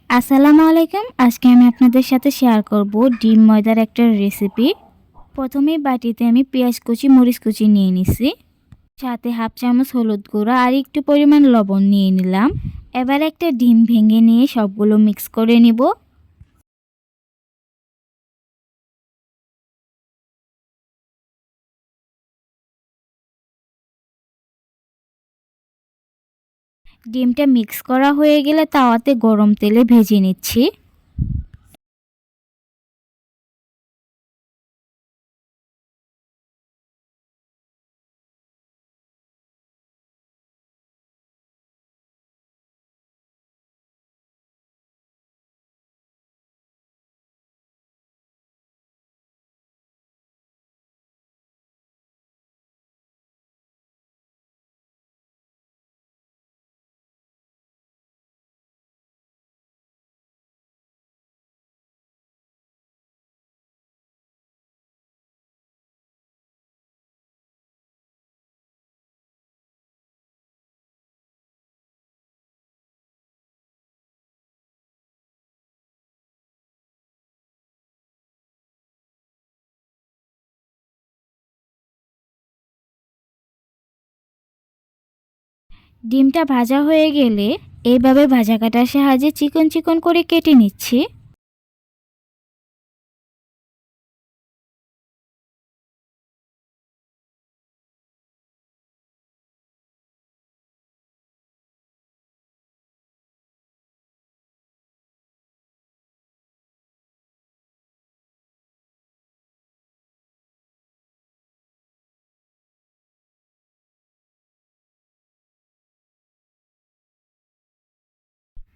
আসসালামু আলাইকুম। আজকে আমি আপনাদের সাথে শেয়ার করব ডিম ময়দার একটা রেসিপি। প্রথমেই বাটিতে আমি পেঁয়াজ কুচি, মরিচ কুচি নিয়ে নিছি। সাথে হাফ চামচ হলুদ গুঁড়া আর একটু পরিমাণ লবণ নিয়ে নিলাম। এবার একটা ডিম ভেঙে নিয়ে সবগুলো মিক্স করে নিব। ডিমটা মিক্স করা হয়ে গেলে তাওয়াতে গরম তেলে ভেজে নিচ্ছি। ডিমটা ভাজা হয়ে গেলে এইভাবে ভাজা কাটার সাহায্যে চিকন চিকন করে কেটে নিচ্ছি।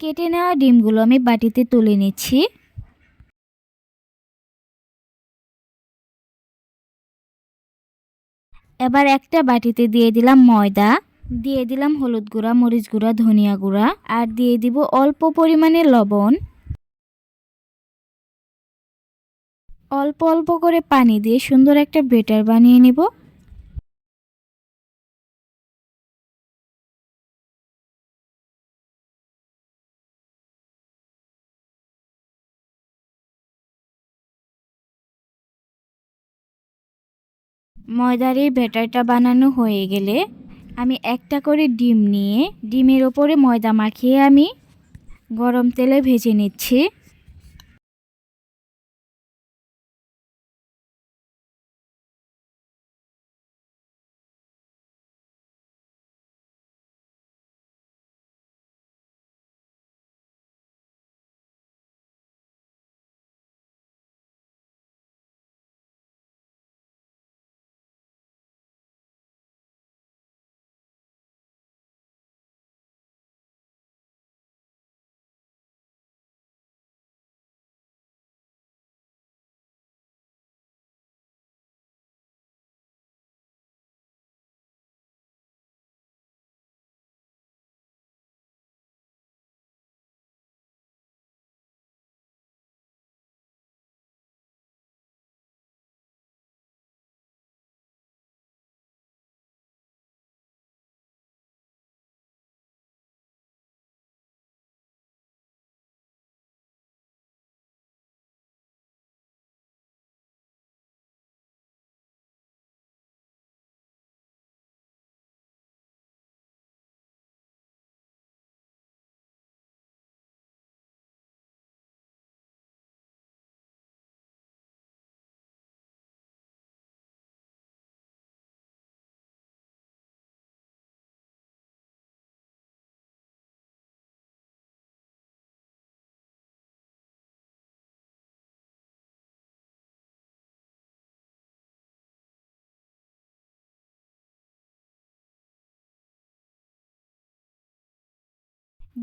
কেটে নেওয়া ডিমগুলো আমি বাটিতে তুলে নিচ্ছি। এবার একটা বাটিতে দিয়ে দিলাম ময়দা, দিয়ে দিলাম হলুদ গুঁড়া, মরিচ গুঁড়া, ধনিয়া গুঁড়া আর দিয়ে দিব অল্প পরিমাণে লবণ। অল্প অল্প করে পানি দিয়ে সুন্দর একটা ব্যাটার বানিয়ে নেব। ময়দার এই ব্যাটারটা বানানো হয়ে গেলে আমি একটা করে ডিম নিয়ে ডিমের ওপরে ময়দা মাখিয়ে আমি গরম তেলে ভেজে নিচ্ছি।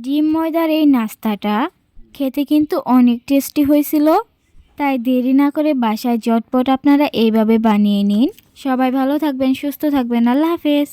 ডিম ময়দার এই নাস্তাটা খেতে কিন্তু অনেক টেস্টি হয়েছিল। তাই দেরি না করে বাসায় ঝটপট আপনারা এইভাবে বানিয়ে নিন। সবাই ভালো থাকবেন, সুস্থ থাকবেন। আল্লাহ হাফেজ।